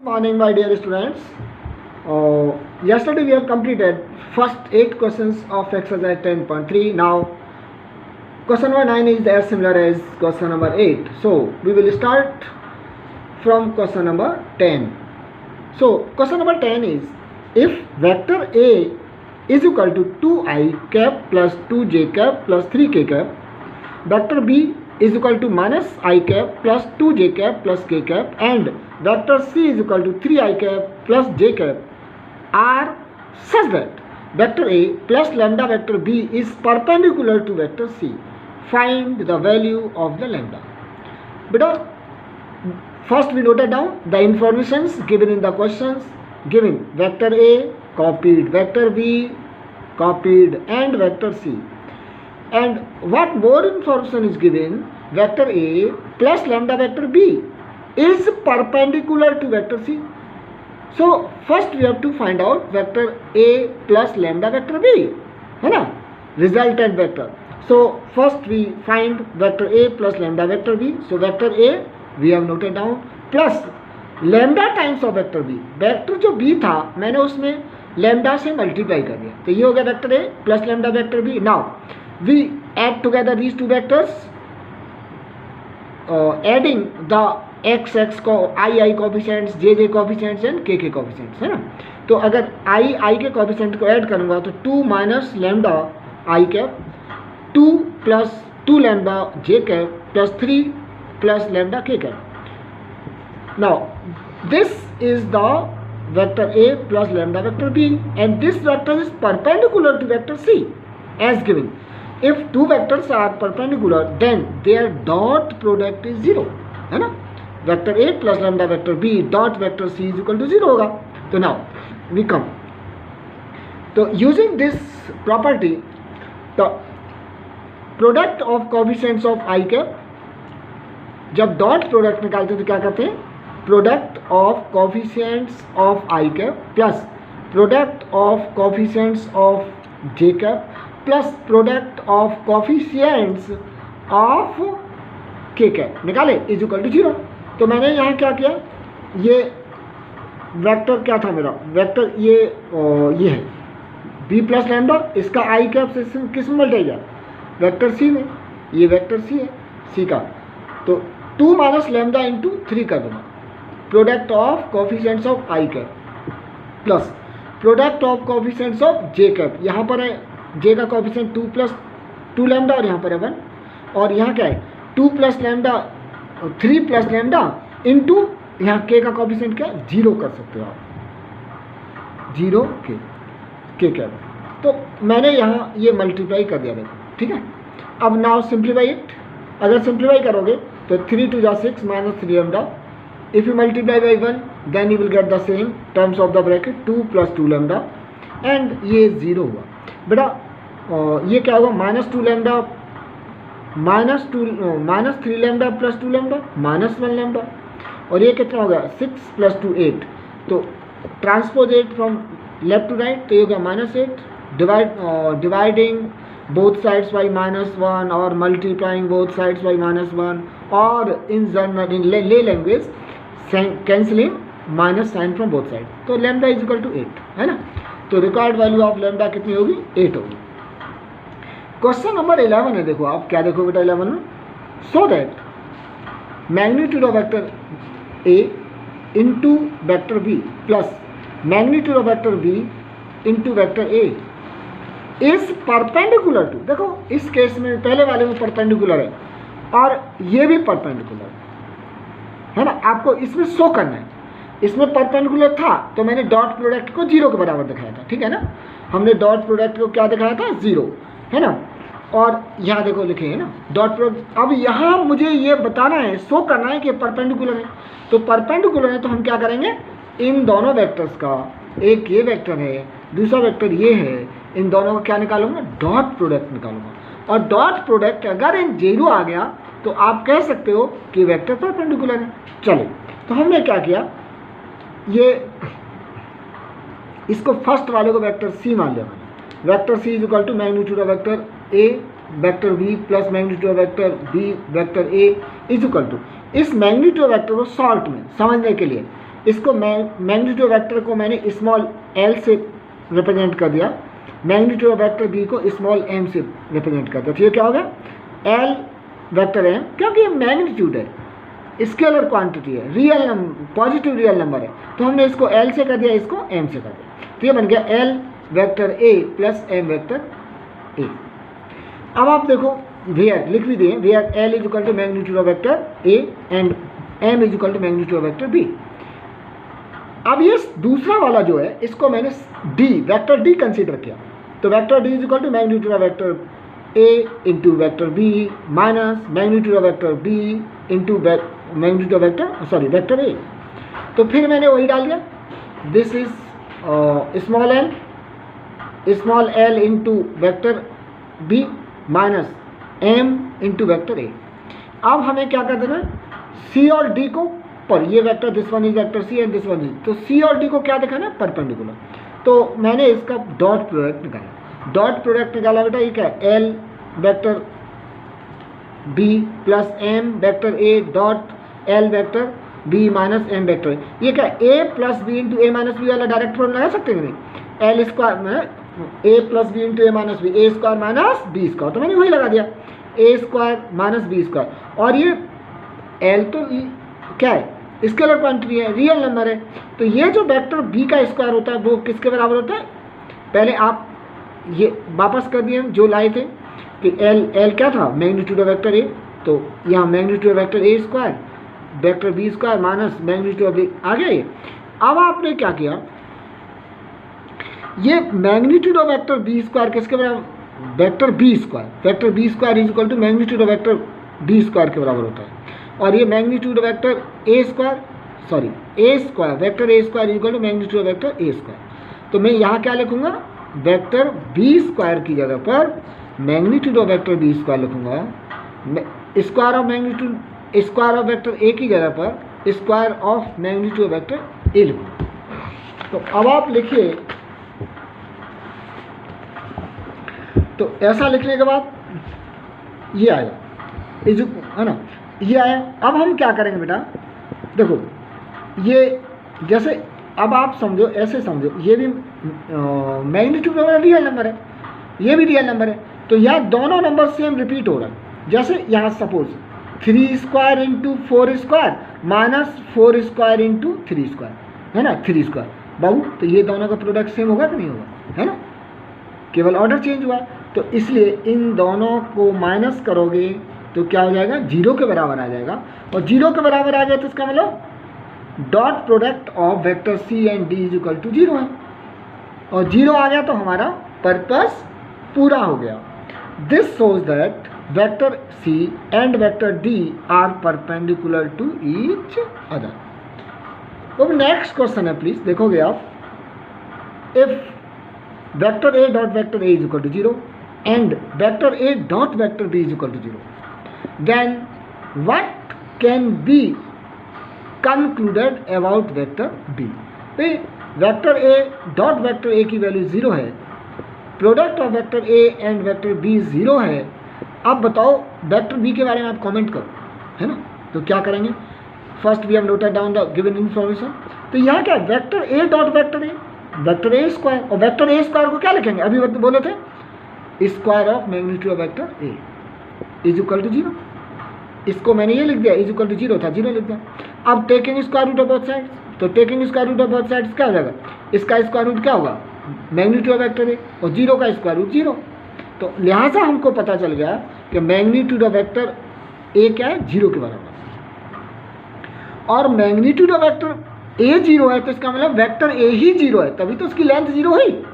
Morning, my dear students. Yesterday we have completed first 8 questions of exercise 10.3. Now, question number 9 is as similar as question number 8. So, we will start from question number 10. So, question number 10 is, if vector A is equal to 2i cap plus 2j cap plus 3k cap, vector B is equal to minus I cap plus 2j cap plus k cap, and vector C is equal to 3i cap plus j cap are such that vector A plus lambda vector B is perpendicular to vector C. Find the value of the lambda. Beta, first we noted down the informations given in the questions. Given vector A, copied vector B, copied and vector C. And what more information is given? Vector A plus lambda vector B is perpendicular to vector C. So first we have to find out vector A plus lambda vector B, है ना, resultant vector. So first we find vector A plus lambda vector B. So vector A we have noted down plus lambda times of vector B. Vector जो B था मैंने उसमें lambda से multiply कर दिया, तो ये हो गया vector A plus lambda vector B. Now we add together these two vectors, adding the x को i coefficients, j coefficients and k coefficients, है ना. तो अगर i के coefficient को ऐड करूँगा तो 2 minus lambda i cap, 2 plus 2 lambda j cap plus 3 plus lambda k cap. Now this is the vector A plus lambda vector B, and this vector is perpendicular to vector C as given. If two vectors are perpendicular, then their dot product is 0, है ना. Vector A plus lambda vector B dot vector C is equal to 0 होगा. तो now we come. तो using this property, the product of coefficients of I cap, जब dot product निकालते तो क्या करते हैं? Product of coefficients of I cap plus product of coefficients of j cap plus product of coefficients of k cap निकाले is equal to 0. तो मैंने यहाँ क्या किया, ये वेक्टर क्या था मेरा, वेक्टर ये है b प्लस लैम्डा, इसका आई कैप से किस में मल्टाई गया, वेक्टर सी में. ये वेक्टर सी है, सी का, तो 2 माइनस लैम्डा इंटू 3 कर दूँगा. Product of coefficients of I cap plus product of coefficients of J cap. यहाँ पर है जे का कोफिशिएंट 2 प्लस 2 लैम्डा और यहाँ पर है 1, और यहाँ क्या है 2 plus lambda 3 plus lambda into यहाँ के का कोफिशिएंट क्या 0 कर सकते हो आप, 0 के कैप. तो मैंने यहाँ ये मल्टीप्लाई कर दिया देखो, ठीक है. अब नाउ सिंप्लीफाई इट. अगर सिंप्लीफाई करोगे तो 3 2 जा 6 minus 3 lambda. If you multiply by 1, then you will get the same terms of the bracket 2 plus 2 lambda, and ये 0 हुआ. बेटा ये क्या होगा, minus 2 lambda minus 3 lambda plus 2 lambda minus 1 lambda, और ये कितना हो गया 6 प्लस 2 8. तो transpose 8 from left to right, तो ये हो गया minus 8. Dividing both sides by -1 or multiplying both sides by -1, or in general in lay language cancelling minus sign from both side. तो लैम्डा इज इक्वल टू 8, है ना. तो required value of lambda कितनी होगी, 8 होगी. क्वेश्चन नंबर 11 है, देखो आप क्या देखो बेटा 11 में, so that magnitude of vector A into vector B plus magnitude of vector B into vector A is perpendicular to. देखो इस केस में पहले वाले में परपेंडिकुलर है और ये भी परपेंडिकुलर है ना. आपको इसमें शो करना है, इसमें परपेंडिकुलर था तो मैंने डॉट प्रोडक्ट को 0 के बराबर दिखाया था, ठीक है ना. हमने डॉट प्रोडक्ट को क्या दिखाया था, 0, है ना. और यहाँ देखो लिखे है ना डॉट प्रोडक्ट. अब यहाँ मुझे ये बताना है, शो करना है कि परपेंडिकुलर है. तो परपेंडिकुलर है तो हम क्या करेंगे, इन दोनों वेक्टर्स का, एक ये वेक्टर है दूसरा वेक्टर ये है, इन दोनों का क्या निकालूंगा, डॉट प्रोडक्ट निकालूंगा. और डॉट प्रोडक्ट अगर इन 0 आ गया तो आप कह सकते हो कि वेक्टर परपेंडिकुलर है. चलो तो हमने क्या किया, ये इसको फर्स्ट वाले को वेक्टर सी मान लिया. Vector C is equal to magnitude of vector A vector B plus magnitude of vector B vector A is equal to, इस मैग्नीट्यूड वेक्टर को शॉर्ट में समझने के लिए इसको मैग्नीट्यूड वेक्टर को मैंने स्मॉल l से रिप्रेजेंट कर दिया, मैग्नीट्यूड वेक्टर b को स्मॉल m से रिप्रेजेंट कर दिया। तो ये क्या हो गया l वेक्टर m, क्योंकि ये मैग्नीट्यूड है, स्केलर क्वांटिटी है, real number, positive real number है, तो हमने इसको l से कर दिया, इसको m से कर दिया। तो ये बन गया l vector a plus m vector a। अब आप देखो वेयर लिख भी दिए, where l is equal to magnitude of vector a and m is equal to magnitude of vector b। अब ये दूसरा वाला जो है इसको मैंने d वेक्टर d कंसीडर किया, तो vector d is equal to magnitude of vector a into vector b minus magnitude of vector b into magnitude of vector sorry vector a। तो फिर मैंने वही डाल दिया, this is small l into vector b minus m into vector a। अब हमें क्या कर देना, c और d को पर, ये vector this one is vector c and this one is, तो c और d को क्या दिखाना परपेंडिकुलर। तो मैंने इसका डॉट प्रोडक्ट निकाला, डॉट प्रोडक्ट निकाला बेटा, ये क्या है l vector b plus m vector a dot l vector b minus m vector a। ये क्या a plus b into a minus b वाला डायरेक्ट फॉर्म लगा सकते हैं नहीं, l स्क्वायर में a plus b into a minus b, a square minus b square, तो मैंने वही लगा दिया a square minus b square. और ये l तो क्या है स्केलर क्वांटिटी है, रियल नंबर है, तो ये जो वेक्टर b का स्क्वायर होता है वो किसके बराबर होता है, पहले आप ये वापस कर दिए जो लाए थे कि l क्या था मैग्नीट्यूड ऑफ वेक्टर a, तो यहाँ magnitude of vector a square vector b square minus magnitude of b आ गया ये। अब आपने क्या किया, ये magnitude of vector b square किसके बराबर, vector b square is equal to magnitude of vector b square के बराबर होता है, और ये magnitude of vector a square vector a square is equal to magnitude of vector a square. तो मैं यहाँ क्या लिखूंगा, वेक्टर b स्क्वायर की जगह पर magnitude of vector b square लिखूंगा, square of magnitude square of vector a की जगह पर square of magnitude of vector a लिखूंगा। तो अब आप लिखिए, तो ऐसा लिखने के बाद ये आया है ना, ये आया। अब हम क्या करेंगे बेटा, देखो ये जैसे अब आप समझो, ऐसे समझो, ये भी मैग्नीट्यूड ऑफ रियल नंबर है, ये भी रियल नंबर है, तो यहाँ दोनों नंबर सेम रिपीट हो रहा है। जैसे यहाँ suppose 3 square into 4 square minus 4 square into 3 square है ना, 3 स्क्वायर बाबू, तो ये दोनों का प्रोडक्ट सेम होगा कि नहीं होगा, है ना, केवल ऑर्डर चेंज हुआ। तो इसलिए इन दोनों को माइनस करोगे तो क्या हो जाएगा, 0 के बराबर आ जाएगा, और 0 के बराबर आ गया तो इसका मतलब dot product of vector c and d is equal to 0 है, और 0 आ गया तो हमारा पर्पस पूरा हो गया। This shows that vector c and vector d are perpendicular to each other. अब नेक्स्ट क्वेश्चन है, प्लीज देखोगे आप, if vector a dot vector a is equal to 0 and vector a dot vector b is equal to 0, then what can be concluded about vector b। Vector a dot vector a की value 0 है, product of vector a and vector b 0 है। अब बताओ vector b के बारे में आप comment करो, है ना। तो क्या करेंगे, first we have noted down the given information. तो यहाँ क्या vector a dot vector a square, और वेक्टर a स्क्वायर को क्या लिखेंगे, अभी बोले थे square of magnitude of vector a is equal to 0। इसको मैंने ये लिख दिया, इज इक्वल टू 0 था, 0 लिख दिया। अब taking square root of both sides, तो taking square root of both sides क्या हो जाएगा, इसका स्क्वायर रूट क्या होगा मैग्नीट्यूड ऑफ वेक्टर a, और 0 का स्क्वायर रूट 0। तो लिहाजा हमको पता चल गया कि मैग्नीट्यूड ऑफ वेक्टर a क्या है, 0 के बराबर, और मैग्नीट्यूड ऑफ वेक्टर a 0 है, तो इसका मतलब वेक्टर a ही 0 है, तभी तो उसकी लेंथ 0 हुई,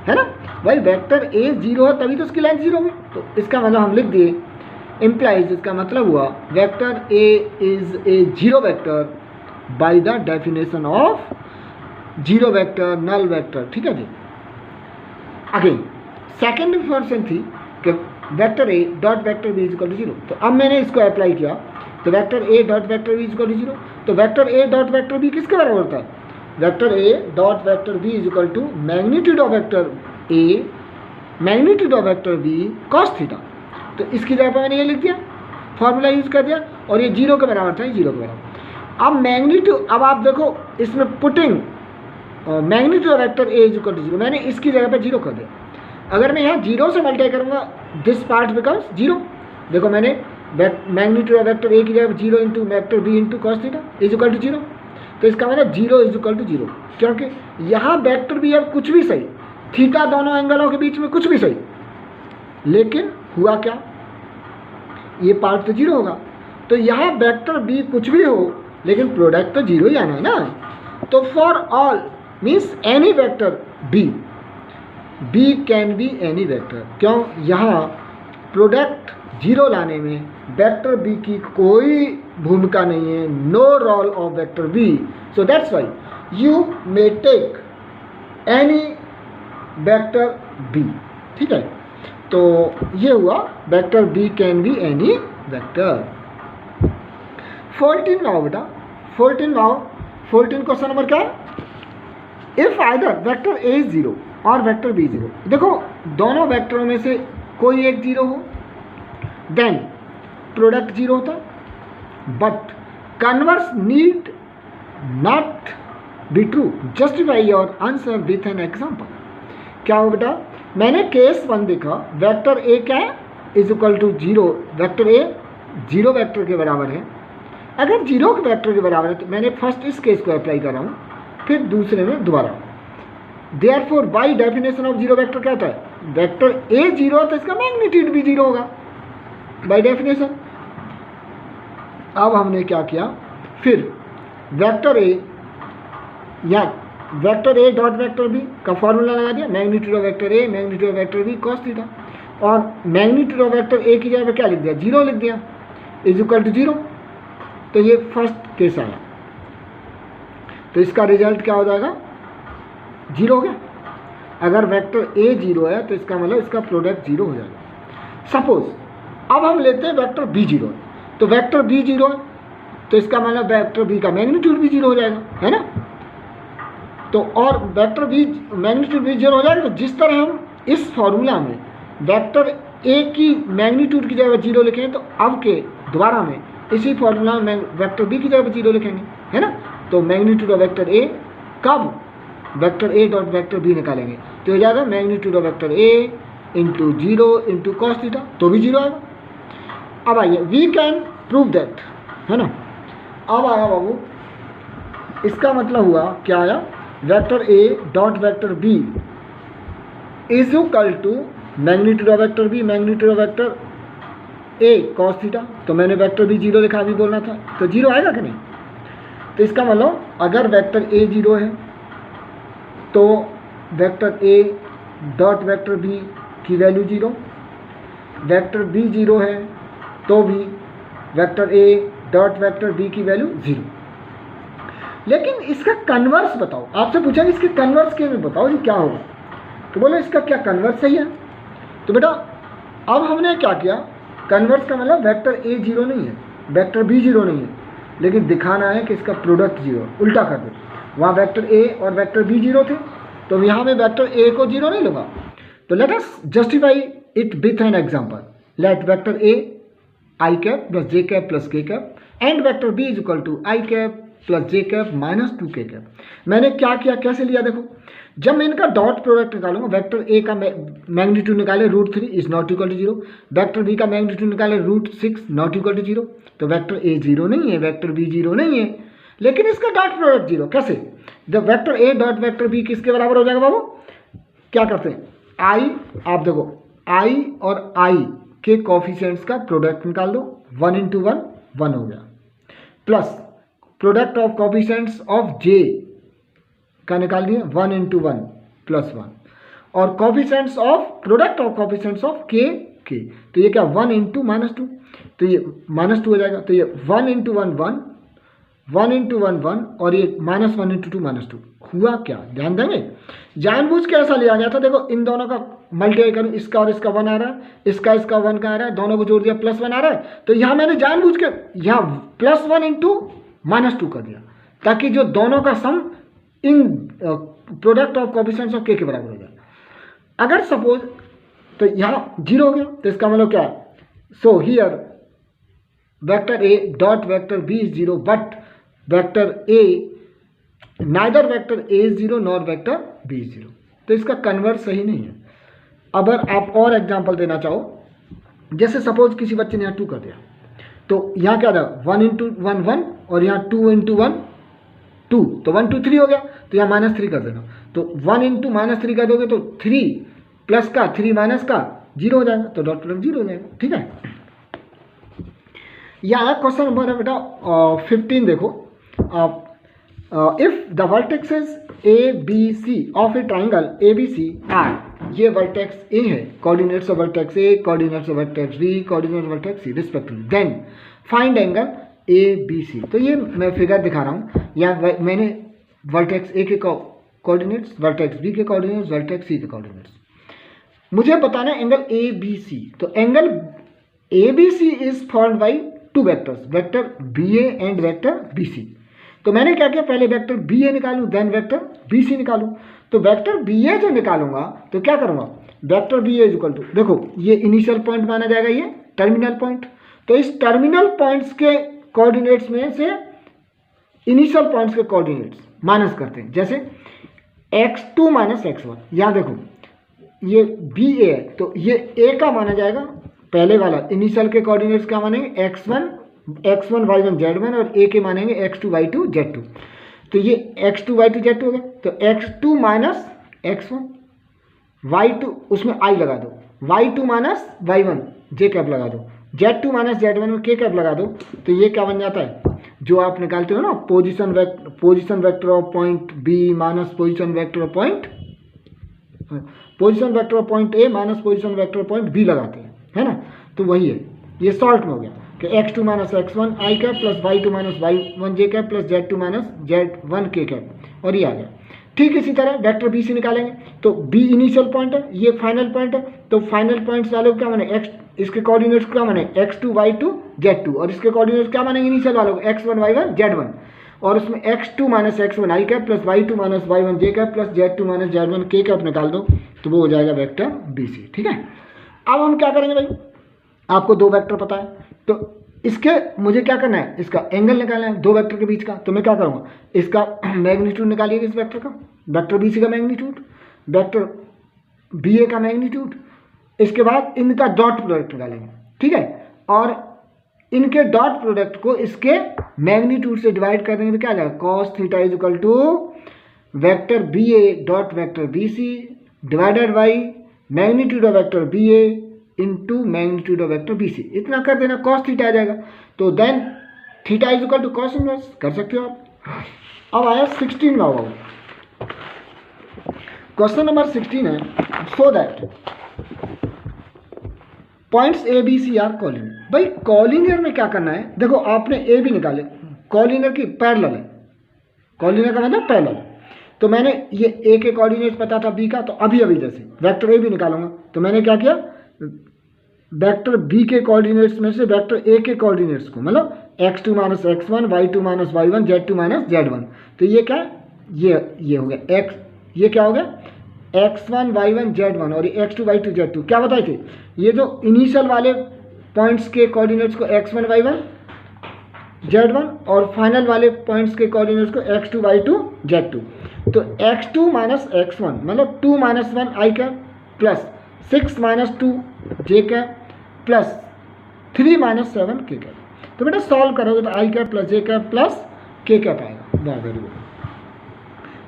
है ना भाई, वेक्टर a 0 है तभी तो उसकी लेंथ 0 हुई। तो इसका मतलब हम लिख दिए, इम्प्लाइज, इसका मतलब हुआ vector a is a 0 vector by the definition of 0 vector null vector, ठीक है जी। अगेन सेकेंड इन्फॉर्मेशन थी कि vector a dot vector b is equal to 0, तो अब मैंने इसको अप्लाई किया, तो vector a dot vector b is equal to 0, तो vector a dot vector b किसके बराबर होता है, vector a dot vector b is equal to magnitude of vector a magnitude of vector b cos theta. तो इसकी जगह पर मैंने ये लिख दिया, फॉर्मूला यूज कर दिया, और ये 0 के बराबर था, 0 के बराबर। अब मैग्नीट्यूड, अब आप देखो इसमें putting magnitude of vector A is equal to 0, मैंने इसकी जगह पे 0 कर दिया। अगर मैं यहाँ 0 से मल्टीप्लाई करूँगा दिस पार्ट बिकम्स 0। देखो मैंने मैग्नीट्यूड ऑफ वेक्टर ए की जगह 0 into vector B into cos theta is equal to 0। तो इसका मतलब 0 इज इक्वल टू 0, क्योंकि यहाँ वेक्टर बी अब कुछ भी सही, थीटा दोनों एंगलों के बीच में कुछ भी सही, लेकिन हुआ क्या, ये पार्ट तो 0 होगा। तो यहाँ वेक्टर बी कुछ भी हो लेकिन प्रोडक्ट तो 0 ही आना है ना। तो for all means any vector B can be any vector, क्यों, यहाँ प्रोडक्ट 0 लाने में वेक्टर बी की कोई भूमिका नहीं है, no role of vector B. So that's why you may take any vector B. ठीक है, तो ये हुआ vector B can be any vector. 14 now बेटा, 14 क्वेश्चन नंबर क्या है, if either vector A is 0 और वेक्टर बी 0, देखो दोनों वेक्टरों में से कोई एक 0 हो देन प्रोडक्ट 0 होता, but converse need not be true. Justify your answer with an example. क्या हो बेटा, मैंने केस 1 देखा, वेक्टर ए क्या है is equal to 0, vector A 0 vector के बराबर है। अगर 0 के वेक्टर के बराबर है तो मैंने फर्स्ट इस केस को अप्लाई कर रहा हूँ, फिर दूसरे में दोबारा। Therefore by definition of 0 vector क्या होता है, वेक्टर ए 0 तो इसका मैग्नीट्यूड भी 0 होगा बाय डेफिनेशन। अब हमने क्या किया, फिर वेक्टर ए या vector A dot vector B का फॉर्मूला लगा दिया, magnitude of vector A magnitude of vector B cos theta, और मैग्नीट्यूड ऑफ वेक्टर ए की जगह पे क्या लिख दिया, 0 लिख दिया इज इक्वल टू 0। तो ये फर्स्ट केस आया, तो इसका रिजल्ट क्या हो जाएगा, 0 हो गया। अगर वेक्टर ए 0 है तो इसका मतलब इसका प्रोडक्ट 0 हो जाएगा। सपोज अब हम लेते हैं वेक्टर बी 0 है, तो वेक्टर बी 0 है तो इसका मतलब वेक्टर बी का मैग्नीट्यूड भी 0 हो जाएगा, है ना। तो और वेक्टर बी मैग्नीट्यूड भी 0 हो जाएगा। तो जिस तरह हम इस फॉर्मूला में वेक्टर ए की मैग्नीट्यूड की जगह 0 लिखें, तो अब के दोबारा में इसी फॉर्मूला में वेक्टर बी की जगह 0 लिखेंगे, है ना। तो मैग्नीट्यूड ऑफ वेक्टर ए कब vector A dot vector B निकालेंगे तो हो जाएगा magnitude of vector A into 0 into cos theta, तो भी 0 आएगा। अब आइए वी कैन प्रूव दैट, है ना। अब आया बाबू, इसका मतलब हुआ क्या आया, vector A dot vector B is equal to magnitude of vector B magnitude of vector A cos theta. तो मैंने वेक्टर बी 0 लिखा, भी बोलना था, तो 0 आएगा कि नहीं। तो इसका मतलब अगर वेक्टर ए 0 है तो vector A dot vector B की वैल्यू 0, वेक्टर बी 0 है तो भी vector A dot vector B की वैल्यू 0। लेकिन इसका कन्वर्स बताओ, आपसे पूछा कि इसके कन्वर्स के में बताओ जी क्या होगा, तो बोलो इसका क्या कन्वर्स सही है। तो बेटा अब हमने क्या किया, कन्वर्स का मतलब वेक्टर ए 0 नहीं है, वेक्टर बी 0 नहीं है, लेकिन दिखाना है कि इसका प्रोडक्ट 0, उल्टा कर दो। वहाँ वेक्टर ए और वेक्टर बी 0 थे, तो यहाँ में वेक्टर ए को 0 नहीं लूँगा। तो let us justify it with an example. Let vector a i cap plus j cap plus k cap and vector B is equal to i cap plus j cap minus 2 k cap. मैंने क्या किया, कैसे लिया, देखो जब मैं इनका dot product निकालूंगा, वेक्टर ए का मैग्नीट्यूड निकाले √3 is not equal to 0, vector B का मैग्नीट्यूड निकाले √6 नॉट इक्वल टू 0। तो वेक्टर ए 0 नहीं है, वेक्टर बी 0 नहीं है, लेकिन इसका डॉट प्रोडक्ट 0 कैसे, जब vector A dot vector B किसके बराबर हो जाएगा बाबू, क्या करते हैं, आई, आप देखो आई और आई के कोफिशिएंट्स का प्रोडक्ट निकाल दो, 1 इंटू 1 1 हो गया, plus product of coefficients of j का निकाल दिया 1 इंटू 1 प्लस 1, और coefficients of product of coefficients of k, तो ये क्या 1 इंटू -2, तो ये -2 हो जाएगा। तो ये 1 इंटू 1 1, 1 इंटू 1 1, और ये -1 इंटू 2 -2। हुआ क्या, ध्यान देंगे, जानबूझ के ऐसा लिया गया था। देखो इन दोनों का मल्टीप्लाई करूँ, इसका और इसका 1 आ रहा है, इसका 1 का आ रहा है, दोनों को जोड़ दिया +1 आ रहा है। तो यहाँ मैंने जानबूझ के यहाँ +1 इंटू -2 कर दिया, ताकि जो दोनों का सम इन प्रोडक्ट ऑफ कोफिशिएंट्स ऑफ के बराबर हो जाए। अगर सपोज तो यहाँ 0 हो गया, तो इसका मतलब क्या है, so here vector A dot vector B is 0, but vector A neither vector A is zero nor vector B is zero. तो इसका कन्वर्स सही नहीं है। अगर आप और एग्जांपल देना चाहो, जैसे सपोज किसी बच्चे ने यहाँ 2 कर दिया, तो यहाँ क्या था 1 इंटू 1 1 और यहाँ 2 इंटू 1 2, तो 1 2 3 हो गया। तो यहाँ -3 कर देना, तो 1 इंटू -3 कर दोगे तो 3 प्लस का 3 माइनस का 0 हो जाएगा, तो डॉट प्रोडक्ट 0 हो जाएगा। ठीक है, यहाँ क्वेश्चन नंबर है बेटा 15 देखो। If the vertices A B C of a triangle A B C are, ये वर्टेक्स ए है, coordinates of vertex A, coordinates of vertex B, coordinates of vertex C respectively, then find angle A B C. तो ये मैं figure दिखा रहा हूँ, यहाँ मैंने वर्टेक्स ए के कोऑर्डिनेट्स, वर्टेक्स बी के कोऑर्डिनेट्स, वर्टेक्स सी के कोऑर्डिनेट्स, मुझे बताना है एंगल ए बी सी। तो angle A B C is formed by 2 vectors, vector B A and vector B C. तो मैंने क्या किया, पहले वेक्टर बी ए निकालूं देन वेक्टर बी सी निकालूं। तो वेक्टर बी ए जो निकालूंगा तो क्या करूंगा, vector B A equal to, देखो ये इनिशियल पॉइंट माना जाएगा, ये टर्मिनल पॉइंट। तो इस टर्मिनल पॉइंट्स के कोऑर्डिनेट्स में से इनिशियल पॉइंट्स के कोऑर्डिनेट्स माइनस करते हैं, जैसे x2 माइनस x1। यहाँ देखो ये बी ए है, तो ये ए का माना जाएगा, पहले वाला इनिशियल के कोऑर्डिनेट्स क्या मानेंगे x1 y1 z1 और ए के मानेंगे x2 y2 z2। तो ये x2 y2 z2 हो गया। तो x2 माइनस x1 y2, उसमें i लगा दो, y2 minus y1 j cap लगा दो, z2 माइनस z1 में k कैप लगा दो। तो ये क्या बन जाता है, जो आप निकालते हो ना position vector of point B minus position vector of point A minus position vector of point B लगाते हैं, है ना। तो वही है, ये शॉर्ट में हो गया कि x2 minus x1 i cap plus y2 minus y1 j cap plus z2 minus z1 k cap, और ये आ गया। ठीक इसी तरह वेक्टर बी सी निकालेंगे, तो बी इनिशियल पॉइंट है, ये फाइनल पॉइंट है। तो फाइनल पॉइंट्स वालों को क्या माने, x, इसके कोऑर्डिनेट्स क्या माने x2 y2 z2, और इसके कोऑर्डिनेट्स क्या मानेंगे इनिशियल वालों को x1 y1 z1, और उसमें x2 minus x1 i cap plus y2 minus y1 j cap plus z2 minus z1 k cap निकाल दो, तो वो हो जाएगा वेक्टर बी सी। ठीक है, अब हम क्या करेंगे भाई, आपको 2 वेक्टर पता है, तो इसके मुझे क्या करना है, इसका एंगल निकालना है 2 वेक्टर के बीच का। तो मैं क्या करूँगा, इसका मैग्नीट्यूड निकालिएगा, इस वेक्टर का, वेक्टर बी सी का मैग्नीट्यूड, वेक्टर बी ए का मैग्नीट्यूड, इसके बाद इनका डॉट प्रोडक्ट निकालेंगे। ठीक है, और इनके डॉट प्रोडक्ट को इसके मैग्नीट्यूड से डिवाइड कर देंगे, तो क्या आ जाएगा, cos theta is equal to vector B A dot vector B C divided by magnitude of vector B A into magnitude of vector B C. इतना कर देना, कॉस थीटा आ जाएगा। तो then theta is equal to cos inverse, कर सकते हो आप। अब आया 16 का क्वेश्चन नंबर 16 है, so that points A B C are collinear. भाई कॉलिनियर में क्या करना है, देखो आपने ए बी निकाले, कॉलिनियर की पैरेलल है, कॉलिनियर का मतलब पैरेलल। तो मैंने ये ए के कोऑर्डिनेट्स पता था बी का, तो अभी जैसे वेक्टर ए भी निकालूंगा, तो मैंने क्या किया, वेक्टर बी के कोऑर्डिनेट्स में से वेक्टर ए के कोऑर्डिनेट्स को, मतलब x2 minus x1 y2 minus y1 z2 minus z1। तो ये क्या, ये हो गया x, ये क्या हो गया x1 y1 z1, और ये x2 y2 z2 क्या बताए थे, ये जो इनिशियल वाले पॉइंट्स के कोऑर्डिनेट्स को x1 y1 z1 और फाइनल वाले पॉइंट्स के कोऑर्डिनेट्स को x2 y2 z2। तो x2 माइनस x1 मतलब 2 minus 1 i cap plus 6 minus 2 j cap plus 3 minus 7 k cap. तो बेटा सॉल्व करोगे तो i cap plus j cap plus k cap आएगा। वाह वेरी गुड।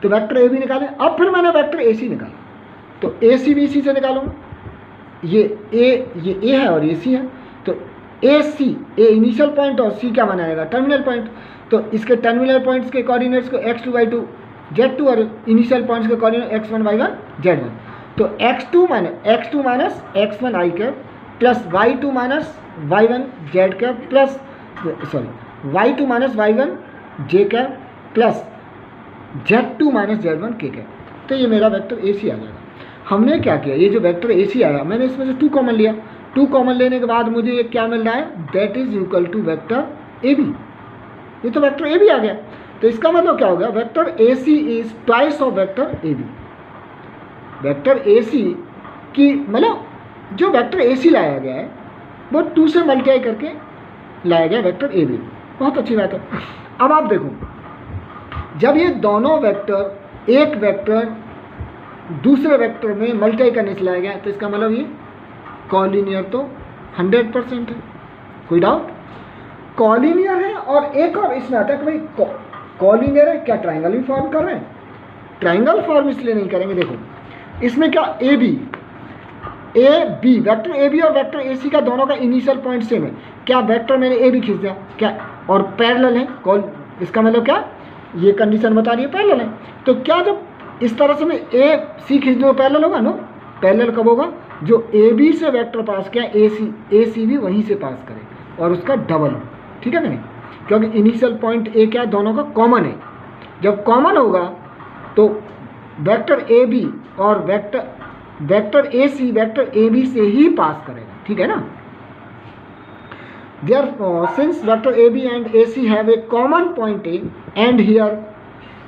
तो वेक्टर ए भी निकाले। अब फिर मैंने वेक्टर ए सी निकाला, तो ए सी बी सी से निकालूंगा। ये ए है और ये सी है, तो ए सी, ए इनिशियल पॉइंट और सी क्या माना जाएगा, टर्मिनल पॉइंट। तो इसके टर्मिनल पॉइंट्स के कोऑर्डिनेट्स को x2 y2 z2 और इनिशियल पॉइंट्स के कोऑर्डिनेट x1 y1 z1। तो x2 minus x1 i cap plus y2 minus y1 z cap plus y2 minus y1 j cap plus z2 minus z1 k cap. तो ये मेरा vector A सी आ जाएगा। हमने क्या किया, ये जो वेक्टर ए सी आया मैंने इसमें से 2 कॉमन लिया। 2 कॉमन लेने के बाद मुझे ये क्या मिल रहा है, that is equal to vector A B. ये तो वेक्टर ए बी आ गया। तो इसका मतलब क्या हो गया, vector A C is twice of vector A B. Vector A C की मतलब जो वेक्टर ए सी लाया गया है वो 2 से मल्टीप्लाई करके लाया गया वेक्टर ए बी। बहुत अच्छी बात है। अब आप देखो जब ये दोनों वेक्टर एक वेक्टर दूसरे वेक्टर में मल्टीप्लाई करने से लाया गया तो इसका मतलब ये कॉलिनियर तो 100% है, कोई डाउट? कॉलिनियर है। और एक और इसमें आता है कि भाई कॉलिनियर है, क्या ट्राइंगल भी फॉर्म कर रहे हैं? ट्राइंगल फॉर्म इसलिए नहीं करेंगे, देखो इसमें क्या A B vector A B और वेक्टर ए सी का दोनों का इनिशियल पॉइंट सेम है। क्या वेक्टर मैंने ए बी खींच दिया क्या, और पैरेलल है, इसका मतलब क्या, ये कंडीशन बता रही है पैरेलल है। तो क्या जब इस तरह से मैं ए सी खींच दूँ पैरेलल होगा? नो, पैरेलल कब होगा? जो ए बी से वेक्टर पास किया ए सी भी वहीं से पास करे और उसका डबल हो, ठीक है कि नहीं? क्योंकि इनिशियल पॉइंट ए क्या दोनों का कॉमन है। जब कॉमन होगा तो वेक्टर ए बी और vector A C vector A B से ही पास करेगा, ठीक है ना? Since vector AB and AC have a common point A and here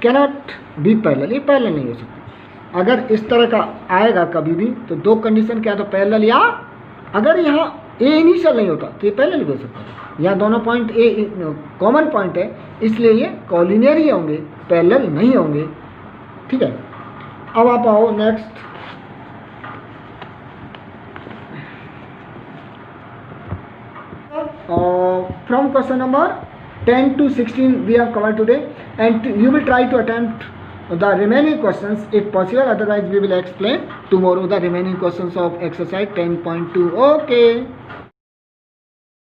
cannot be parallel, ये पैरेलल नहीं हो सकती। अगर इस तरह का आएगा कभी भी तो दो कंडीशन क्या, तो पैरेलल, या अगर यहाँ ए इनिशियल नहीं होता तो ये पैरेलल भी हो सकता है। यहाँ दोनों पॉइंट ए कॉमन पॉइंट है, इसलिए ये कॉलिनियर ही होंगे, पैरेलल नहीं होंगे, ठीक है? अब आप आओ next, from question number 10 to 16 we have covered today, and you will try to attempt the remaining questions if possible, otherwise we will explain tomorrow the remaining questions of exercise 10.2. okay.